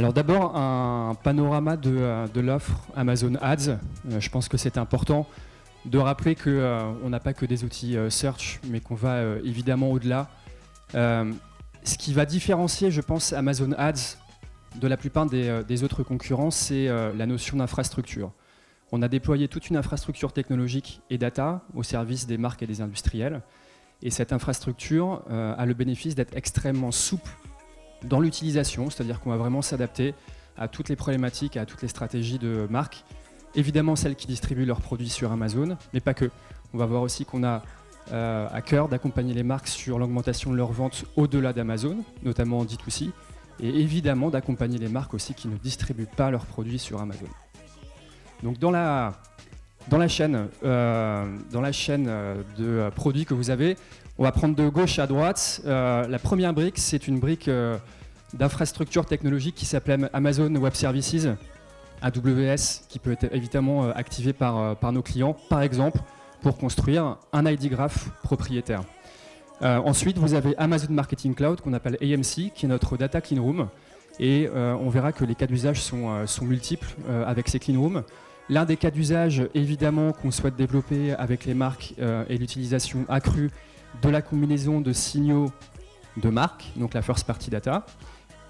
Alors d'abord, un panorama de l'offre Amazon Ads. Je pense que c'est important de rappeler qu'on n'a pas que des outils search, mais qu'on va évidemment au-delà. Ce qui va différencier, je pense, Amazon Ads de la plupart des autres concurrents, c'est la notion d'infrastructure. On a déployé toute une infrastructure technologique et data au service des marques et des industriels. Et cette infrastructure a le bénéfice d'être extrêmement souple dans l'utilisation, c'est-à-dire qu'on va vraiment s'adapter à toutes les problématiques, à toutes les stratégies de marques. Évidemment, celles qui distribuent leurs produits sur Amazon, mais pas que. On va voir aussi qu'on a à cœur d'accompagner les marques sur l'augmentation de leurs ventes au-delà d'Amazon, notamment en D2C, et évidemment d'accompagner les marques aussi qui ne distribuent pas leurs produits sur Amazon. Donc dans la chaîne de produits que vous avez, on va prendre de gauche à droite. La première brique, c'est une brique d'infrastructure technologique qui s'appelle Amazon Web Services, AWS, qui peut être évidemment activée par nos clients, par exemple, pour construire un ID Graph propriétaire. Ensuite, vous avez Amazon Marketing Cloud, qu'on appelle AMC, qui est notre data clean room. Et on verra que les cas d'usage sont multiples avec ces clean rooms. L'un des cas d'usage, évidemment, qu'on souhaite développer avec les marques est l'utilisation accrue de la combinaison de signaux de marque, donc la first party data,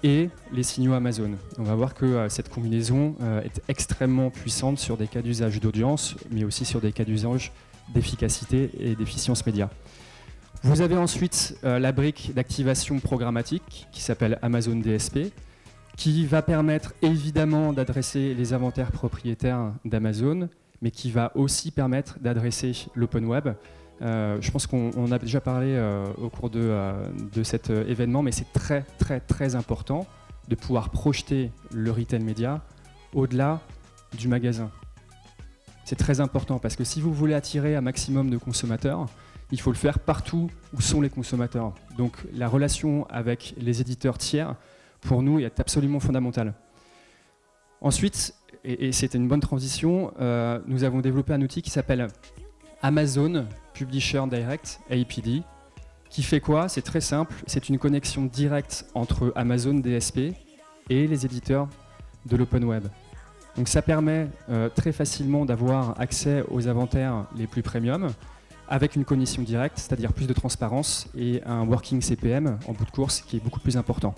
et les signaux Amazon. On va voir que cette combinaison est extrêmement puissante sur des cas d'usage d'audience, mais aussi sur des cas d'usage d'efficacité et d'efficience média. Vous avez ensuite la brique d'activation programmatique qui s'appelle Amazon DSP, qui va permettre évidemment d'adresser les inventaires propriétaires d'Amazon, mais qui va aussi permettre d'adresser l'open web. Je pense qu'on a déjà parlé au cours de cet événement, mais c'est très très très important de pouvoir projeter le retail média au-delà du magasin. C'est très important parce que si vous voulez attirer un maximum de consommateurs, il faut le faire partout où sont les consommateurs. Donc la relation avec les éditeurs tiers, pour nous, est absolument fondamentale. Ensuite, et c'était une bonne transition, nous avons développé un outil qui s'appelle Amazon Publisher Direct, APD, qui fait quoi? C'est très simple, c'est une connexion directe entre Amazon DSP et les éditeurs de l'open web. Donc ça permet très facilement d'avoir accès aux inventaires les plus premium avec une connexion directe, c'est-à-dire plus de transparence et un working CPM en bout de course qui est beaucoup plus important.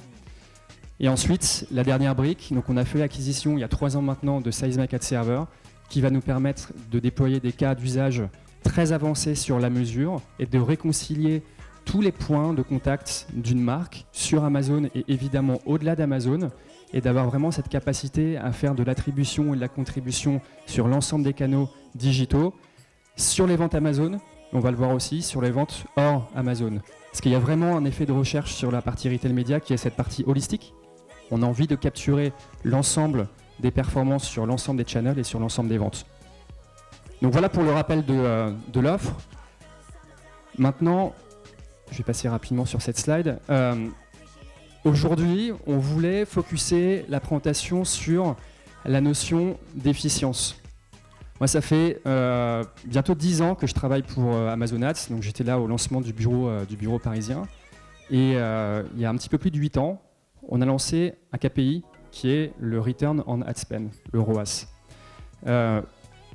Et ensuite, la dernière brique, donc on a fait l'acquisition il y a 3 ans maintenant de Sizmek Ad Server qui va nous permettre de déployer des cas d'usage très avancés sur la mesure et de réconcilier tous les points de contact d'une marque sur Amazon et évidemment au-delà d'Amazon et d'avoir vraiment cette capacité à faire de l'attribution et de la contribution sur l'ensemble des canaux digitaux, sur les ventes Amazon, on va le voir aussi, sur les ventes hors Amazon. Parce qu'il y a vraiment un effet de recherche sur la partie retail média qui est cette partie holistique. On a envie de capturer l'ensemble des performances sur l'ensemble des channels et sur l'ensemble des ventes. Donc voilà pour le rappel de l'offre. Maintenant, je vais passer rapidement sur cette slide. Aujourd'hui, on voulait focuser la présentation sur la notion d'efficience. Moi, ça fait bientôt 10 ans que je travaille pour Amazon Ads, donc j'étais là au lancement du bureau parisien. Et il y a un petit peu plus de 8 ans, on a lancé un KPI qui est le Return on Ad Spend, le ROAS.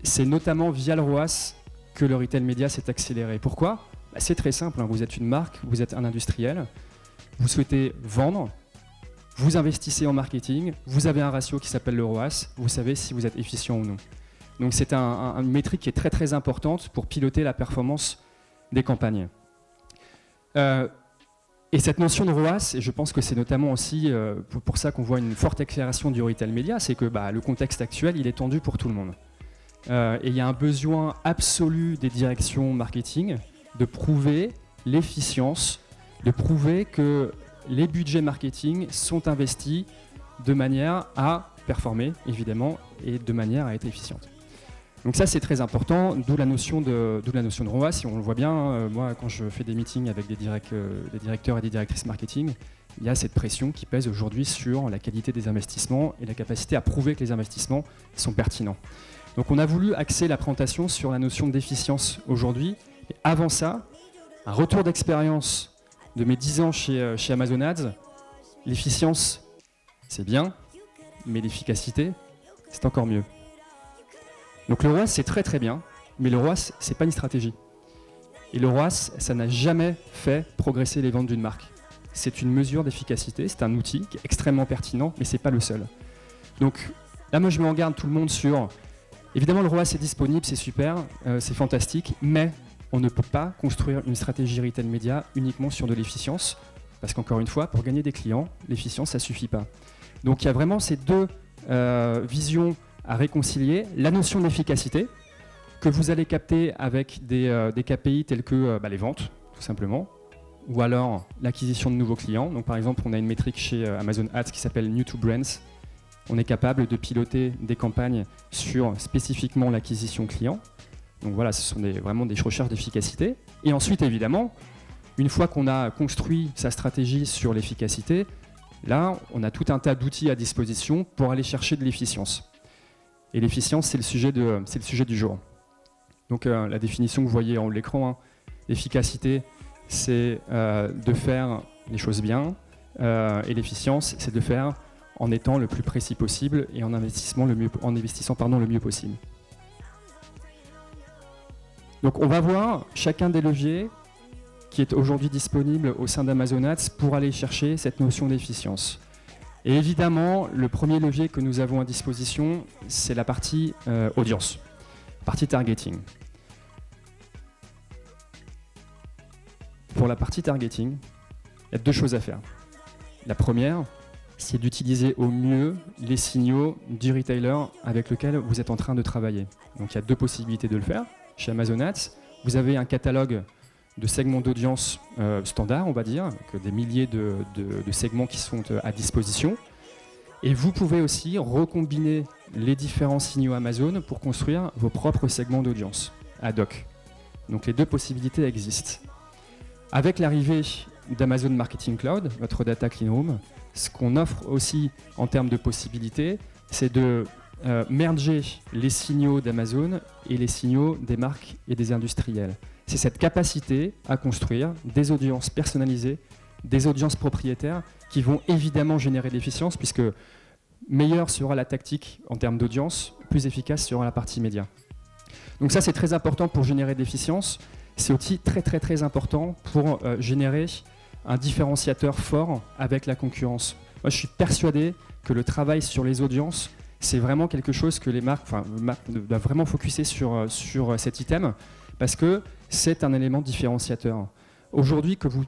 C'est notamment via le ROAS que le retail média s'est accéléré. Pourquoi? C'est très simple, hein. Vous êtes une marque, vous êtes un industriel, vous souhaitez vendre, vous investissez en marketing, vous avez un ratio qui s'appelle le ROAS, vous savez si vous êtes efficient ou non. Donc c'est une métrique qui est très très importante pour piloter la performance des campagnes. Et cette notion de ROAS, et je pense que c'est notamment aussi pour ça qu'on voit une forte accélération du retail média, c'est que le contexte actuel il est tendu pour tout le monde. Et il y a un besoin absolu des directions marketing de prouver l'efficience, de prouver que les budgets marketing sont investis de manière à performer, évidemment, et de manière à être efficiente. Donc ça, c'est très important, d'où la notion de ROAS. Et on le voit bien, moi, quand je fais des meetings avec des directeurs et des directrices marketing, il y a cette pression qui pèse aujourd'hui sur la qualité des investissements et la capacité à prouver que les investissements sont pertinents. Donc on a voulu axer la présentation sur la notion d'efficience aujourd'hui. Et avant ça, un retour d'expérience de mes 10 ans chez Amazon Ads. L'efficience, c'est bien, mais l'efficacité, c'est encore mieux. Donc le ROAS, c'est très très bien, mais le ROAS, c'est pas une stratégie. Et le ROAS, ça n'a jamais fait progresser les ventes d'une marque. C'est une mesure d'efficacité, c'est un outil qui est extrêmement pertinent, mais c'est pas le seul. Donc là, moi, je mets en garde tout le monde sur... Évidemment, le ROAS est disponible, c'est super, c'est fantastique, mais on ne peut pas construire une stratégie retail média uniquement sur de l'efficience, parce qu'encore une fois, pour gagner des clients, l'efficience, ça ne suffit pas. Donc il y a vraiment ces deux visions à réconcilier. La notion d'efficacité, que vous allez capter avec des KPI tels que les ventes, tout simplement, ou alors l'acquisition de nouveaux clients. Donc par exemple, on a une métrique chez Amazon Ads qui s'appelle New to Brands. On est capable de piloter des campagnes sur spécifiquement l'acquisition client. Donc voilà, ce sont vraiment des recherches d'efficacité. Et ensuite, évidemment, une fois qu'on a construit sa stratégie sur l'efficacité, là, on a tout un tas d'outils à disposition pour aller chercher de l'efficience. Et l'efficience, c'est le sujet du jour. Donc la définition que vous voyez en haut de l'écran, l'efficacité, c'est de faire les choses bien, et l'efficience, c'est de faire en étant le plus précis possible et en investissant le mieux possible. Donc on va voir chacun des leviers qui est aujourd'hui disponible au sein d'Amazon Ads pour aller chercher cette notion d'efficience. Et évidemment, le premier levier que nous avons à disposition, c'est la partie audience, partie targeting. Pour la partie targeting, il y a deux choses à faire. La première, c'est d'utiliser au mieux les signaux du retailer avec lequel vous êtes en train de travailler. Donc il y a deux possibilités de le faire. Chez Amazon Ads, vous avez un catalogue de segments d'audience standard, on va dire, avec des milliers de segments qui sont à disposition. Et vous pouvez aussi recombiner les différents signaux Amazon pour construire vos propres segments d'audience ad hoc. Donc les deux possibilités existent. Avec l'arrivée d'Amazon Marketing Cloud, votre data clean room, ce qu'on offre aussi en termes de possibilités, c'est de merger les signaux d'Amazon et les signaux des marques et des industriels. C'est cette capacité à construire des audiences personnalisées, des audiences propriétaires qui vont évidemment générer de l'efficience puisque meilleure sera la tactique en termes d'audience, plus efficace sera la partie média. Donc ça, c'est très important pour générer de l'efficience. C'est aussi très important pour générer un différenciateur fort avec la concurrence. Moi, je suis persuadé que le travail sur les audiences, c'est vraiment quelque chose que les marques doivent vraiment focuser sur cet item parce que c'est un élément différenciateur. Aujourd'hui, que vous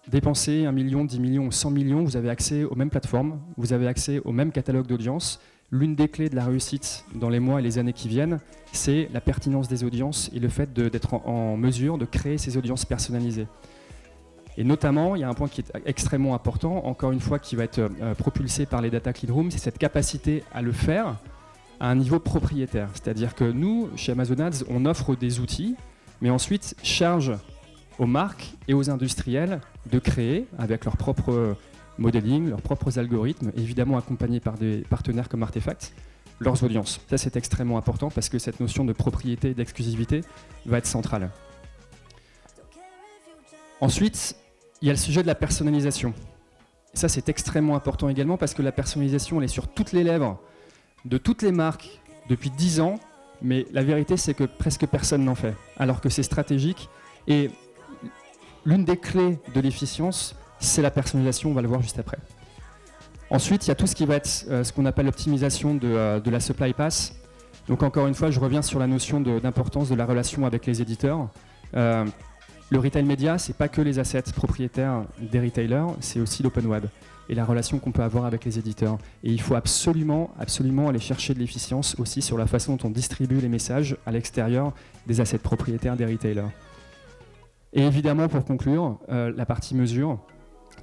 dépensez 1 million, 10 millions ou 100 millions, vous avez accès aux mêmes plateformes, vous avez accès au même catalogue d'audience. L'une des clés de la réussite dans les mois et les années qui viennent, c'est la pertinence des audiences et le fait d'être en mesure de créer ces audiences personnalisées. Et notamment, il y a un point qui est extrêmement important, encore une fois, qui va être propulsé par les data clean rooms, c'est cette capacité à le faire à un niveau propriétaire. C'est-à-dire que nous, chez Amazon Ads, on offre des outils, mais ensuite charge aux marques et aux industriels de créer, avec leur propre modeling, leurs propres algorithmes, évidemment accompagnés par des partenaires comme Artefact, leurs audiences. Ça, c'est extrêmement important parce que cette notion de propriété et d'exclusivité va être centrale. Ensuite, il y a le sujet de la personnalisation. Et ça, c'est extrêmement important également parce que la personnalisation, elle est sur toutes les lèvres de toutes les marques depuis 10 ans, mais la vérité, c'est que presque personne n'en fait, alors que c'est stratégique. Et l'une des clés de l'efficience, c'est la personnalisation, on va le voir juste après. Ensuite, il y a tout ce qui va être ce qu'on appelle l'optimisation de la supply pass. Donc encore une fois, je reviens sur la notion d'importance de la relation avec les éditeurs. Le retail média, c'est pas que les assets propriétaires des retailers, c'est aussi l'open web et la relation qu'on peut avoir avec les éditeurs. Et il faut absolument aller chercher de l'efficience aussi sur la façon dont on distribue les messages à l'extérieur des assets propriétaires des retailers. Et évidemment, pour conclure, la partie mesure.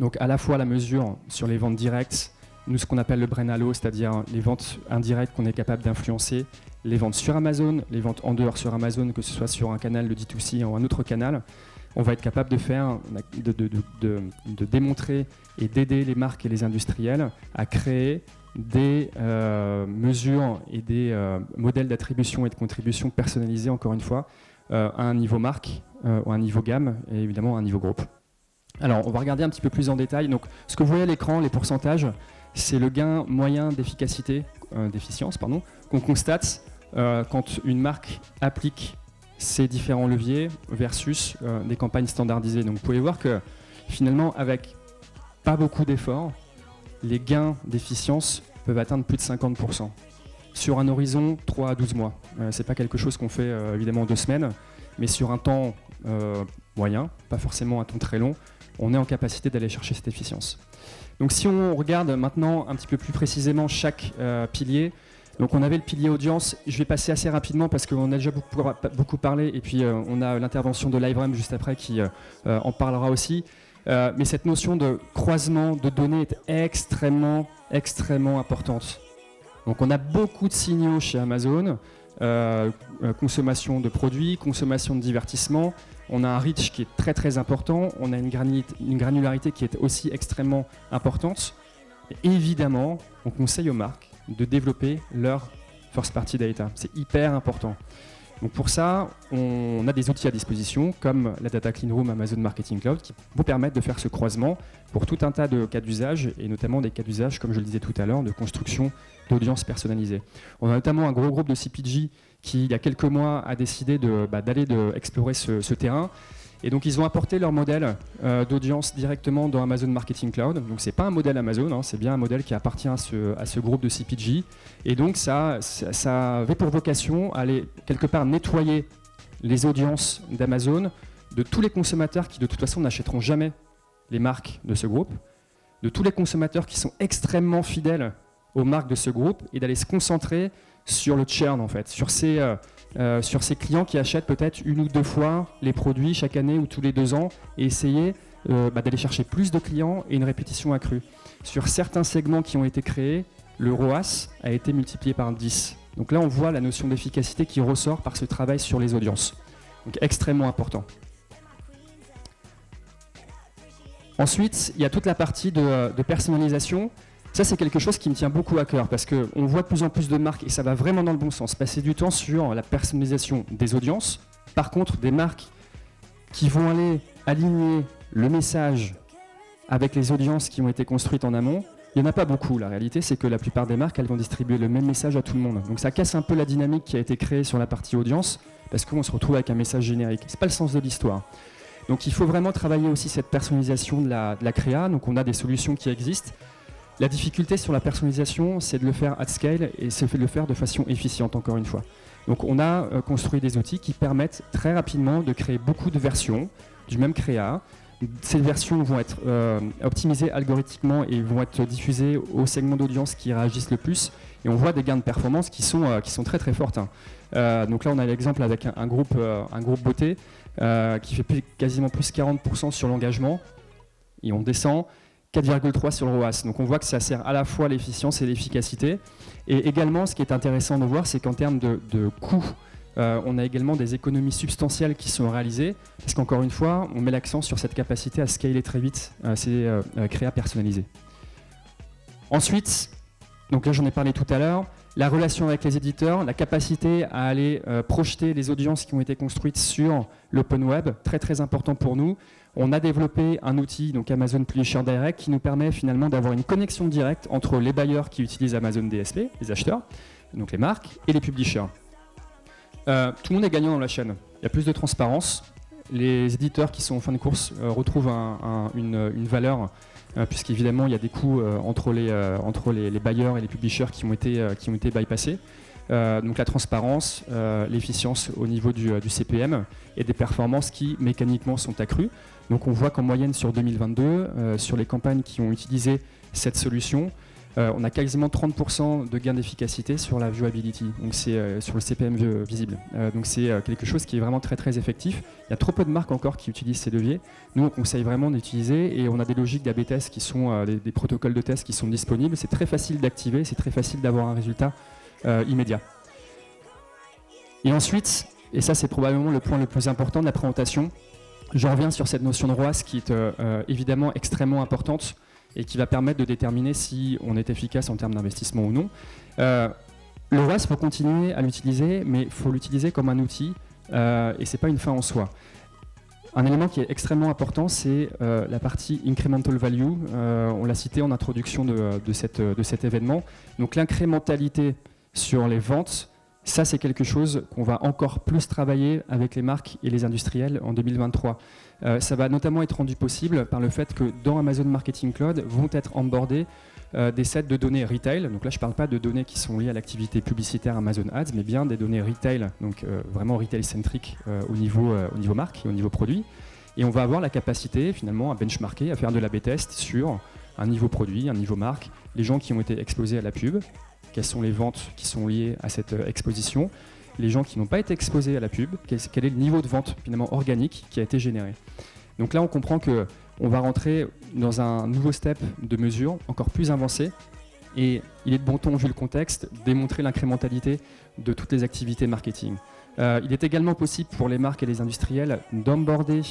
Donc à la fois la mesure sur les ventes directes, nous ce qu'on appelle le brain halo, c'est-à-dire les ventes indirectes qu'on est capable d'influencer, les ventes sur Amazon, les ventes en dehors sur Amazon, que ce soit sur un canal de D2C ou un autre canal, on va être capable de démontrer et d'aider les marques et les industriels à créer des mesures et des modèles d'attribution et de contribution personnalisés, encore une fois, à un niveau marque, à un niveau gamme et évidemment à un niveau groupe. Alors, on va regarder un petit peu plus en détail. Donc, ce que vous voyez à l'écran, les pourcentages, c'est le gain moyen d'efficience qu'on constate quand une marque applique ces différents leviers versus des campagnes standardisées. Donc vous pouvez voir que finalement, avec pas beaucoup d'efforts, les gains d'efficience peuvent atteindre plus de 50% sur un horizon 3 à 12 mois. Ce n'est pas quelque chose qu'on fait évidemment en 2 semaines, mais sur un temps moyen, pas forcément un temps très long, on est en capacité d'aller chercher cette efficience. Donc si on regarde maintenant un petit peu plus précisément chaque pilier, donc on avait le pilier audience, je vais passer assez rapidement parce qu'on a déjà beaucoup parlé, et puis on a l'intervention de LiveRamp juste après qui en parlera aussi. Mais cette notion de croisement de données est extrêmement importante. Donc on a beaucoup de signaux chez Amazon, consommation de produits, consommation de divertissement, on a un reach qui est très important, on a une granularité qui est aussi extrêmement importante. Et évidemment, on conseille aux marques de développer leur first party data, c'est hyper important. Donc pour ça, on a des outils à disposition comme la Data Clean Room Amazon Marketing Cloud qui vous permettent de faire ce croisement pour tout un tas de cas d'usage et notamment des cas d'usage, comme je le disais tout à l'heure, de construction d'audience personnalisée. On a notamment un gros groupe de CPG qui, il y a quelques mois, a décidé d'aller explorer ce terrain. Et donc ils ont apporté leur modèle d'audience directement dans Amazon Marketing Cloud. Donc c'est pas un modèle Amazon, c'est bien un modèle qui appartient à ce groupe de CPG. Et donc ça avait pour vocation à aller quelque part nettoyer les audiences d'Amazon de tous les consommateurs qui de toute façon n'achèteront jamais les marques de ce groupe, de tous les consommateurs qui sont extrêmement fidèles aux marques de ce groupe et d'aller se concentrer sur le churn en fait, sur ces clients qui achètent peut-être 1 ou 2 fois les produits chaque année ou tous les 2 ans et essayer d'aller chercher plus de clients et une répétition accrue. Sur certains segments qui ont été créés, le ROAS a été multiplié par 10. Donc là, on voit la notion d'efficacité qui ressort par ce travail sur les audiences. Donc extrêmement important. Ensuite, il y a toute la partie de personnalisation. Ça, c'est quelque chose qui me tient beaucoup à cœur parce qu'on voit de plus en plus de marques, et ça va vraiment dans le bon sens, passer du temps sur la personnalisation des audiences. Par contre, des marques qui vont aller aligner le message avec les audiences qui ont été construites en amont, il n'y en a pas beaucoup. La réalité, c'est que la plupart des marques, elles vont distribuer le même message à tout le monde. Donc ça casse un peu la dynamique qui a été créée sur la partie audience parce qu'on se retrouve avec un message générique. Ce n'est pas le sens de l'histoire. Donc il faut vraiment travailler aussi cette personnalisation de la créa. Donc on a des solutions qui existent. La difficulté sur la personnalisation, c'est de le faire at scale et c'est de le faire de façon efficiente, encore une fois. Donc on a construit des outils qui permettent très rapidement de créer beaucoup de versions du même créa. Ces versions vont être optimisées algorithmiquement et vont être diffusées aux segments d'audience qui réagissent le plus. Et on voit des gains de performance qui sont très fortes. Donc là, on a l'exemple avec un groupe beauté qui fait quasiment plus 40% sur l'engagement. Et on descend 4,3 sur le ROAS. Donc on voit que ça sert à la fois l'efficience et l'efficacité. Et également, ce qui est intéressant de voir, c'est qu'en termes de coûts, on a également des économies substantielles qui sont réalisées, parce qu'encore une fois, on met l'accent sur cette capacité à scaler très vite ces créas personnalisées. Ensuite, donc là j'en ai parlé tout à l'heure, la relation avec les éditeurs, la capacité à aller projeter les audiences qui ont été construites sur l'open web, très important pour nous. On a développé un outil, donc Amazon Publisher Direct, qui nous permet finalement d'avoir une connexion directe entre les bailleurs qui utilisent Amazon DSP, les acheteurs, donc les marques, et les publishers. Tout le monde est gagnant dans la chaîne. Il y a plus de transparence. Les éditeurs qui sont en fin de course retrouvent une valeur, puisqu'évidemment il y a des coûts entre les bailleurs et les publishers qui ont été bypassés. Donc la transparence, l'efficience au niveau du CPM et des performances qui mécaniquement sont accrues. Donc on voit qu'en moyenne sur 2022, sur les campagnes qui ont utilisé cette solution, on a quasiment 30% de gain d'efficacité sur la viewability, donc c'est sur le CPM visible. Donc c'est quelque chose qui est vraiment très effectif. Il y a trop peu de marques encore qui utilisent ces leviers. Nous, on conseille vraiment d'utiliser et on a des logiques d'A/B test qui sont des protocoles de test qui sont disponibles. C'est très facile d'activer, c'est très facile d'avoir un résultat immédiat. Et ensuite, et ça c'est probablement le point le plus important de la présentation, je reviens sur cette notion de ROAS qui est évidemment extrêmement importante et qui va permettre de déterminer si on est efficace en termes d'investissement ou non. Le ROAS, il faut continuer à l'utiliser, mais il faut l'utiliser comme un outil et ce n'est pas une fin en soi. Un élément qui est extrêmement important, c'est la partie incremental value. On l'a cité en introduction de cet événement. Donc l'incrémentalité sur les ventes, ça c'est quelque chose qu'on va encore plus travailler avec les marques et les industriels en 2023. Ça va notamment être rendu possible par le fait que dans Amazon Marketing Cloud vont être onboardés des sets de données retail. Donc là, je ne parle pas de données qui sont liées à l'activité publicitaire Amazon Ads, mais bien des données retail, donc vraiment retail-centric au niveau marque et au niveau produit. Et on va avoir la capacité finalement à benchmarker, à faire de l'A/B test sur un niveau produit, un niveau marque, les gens qui ont été exposés à la pub, quelles sont les ventes qui sont liées à cette exposition, les gens qui n'ont pas été exposés à la pub, quel est le niveau de vente finalement organique qui a été généré. Donc là, on comprend qu'on va rentrer dans un nouveau step de mesure encore plus avancé et il est de bon ton, vu le contexte, démontrer l'incrémentalité de toutes les activités marketing. Il est également possible pour les marques et les industriels d'onboarder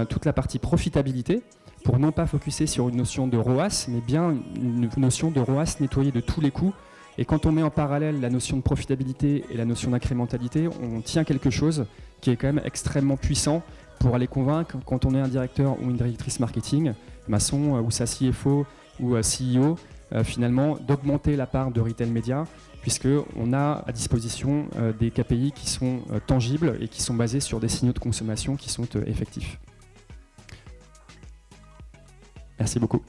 toute la partie profitabilité pour non pas focuser sur une notion de ROAS, mais bien une notion de ROAS nettoyée de tous les coûts. Et quand on met en parallèle la notion de profitabilité et la notion d'incrémentalité, on tient quelque chose qui est quand même extrêmement puissant pour aller convaincre, quand on est un directeur ou une directrice marketing, maçon ou sa CFO ou CEO, finalement d'augmenter la part de retail média, puisqu'on a à disposition des KPI qui sont tangibles et qui sont basés sur des signaux de consommation qui sont effectifs. Merci beaucoup.